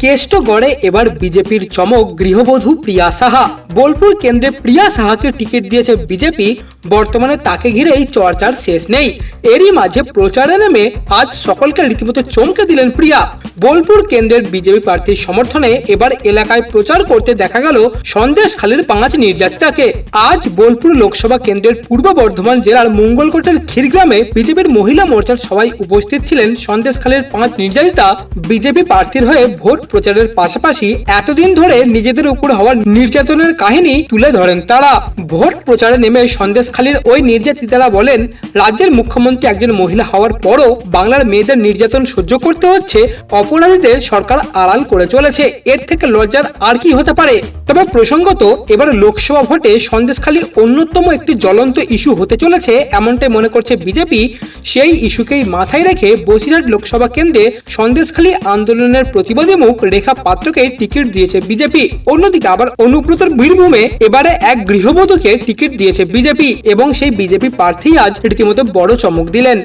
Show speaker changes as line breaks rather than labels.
কেষ্টগড়ে এবার বিজেপির চমক গৃহবধূ প্রিয়া সাহা। বোলপুর কেন্দ্রে প্রিয়া সাহাকে টিকিট দিয়েছে বিজেপি। বর্তমানে তাকে ঘিরেই চর্চার শেষ নেই। এরই মাঝে প্রচারে নেমে আজ সকলকে রীতিমতো চমকে দিলেন প্রিয়া। বোলপুর কেন্দ্রের বিজেপি প্রার্থীর সমর্থনে এবার এলাকায় প্রচার করতে দেখা গেল সন্দেশখালীর 5 নির্যাতিতাকে। আজ বোলপুর লোকসভা কেন্দ্রের পূর্ব বর্ধমান জেলার মঙ্গলকোটের ক্ষীরগ্রামে বিজেপির মহিলা মোর্চার সভায় উপস্থিত ছিলেন সন্দেশখালীর 5 নির্যাতিতা। বিজেপি প্রার্থীর হয়ে ভোট প্রচারের পাশাপাশি এতদিন ধরে নিজেদের উপর হওয়া নির্যাতনের কাহিনী তুলে ধরেন তারা। ভোট প্রচারে নেমে সন্দেশখালীর ওই নির্যাতিতারা বলেন, রাজ্যের মুখ্যমন্ত্রী একজন মহিলা হওয়ার পরও বাংলার মেয়েদের নির্যাতন সহ্য করতে হচ্ছে। অপরাধীদের সরকার আড়াল করে চলেছে। এর থেকে লজ্জার আর কি হতে পারে? তবে প্রসঙ্গত এবার লোকসভা ভোটে সন্দেশখালী অন্যতম একটি জ্বলন্ত ইস্যু হতে চলেছে এমনটাই মনে করছে বিজেপি। সেই ইস্যুকেই মাথায় রেখে বসিরহাট লোকসভা কেন্দ্রে সন্দেশখালী আন্দোলনের প্রতিবাদী মুখ রেখা পাত্রকে টিকিট দিয়েছে বিজেপি। অন্যদিকে আবার অনুব্রতর বীরভূমে এবারে এক গৃহবধূকে টিকিট দিয়েছে বিজেপি এবং সেই বিজেপি প্রার্থী আজ রীতিমতো বড় চমক দিলেন।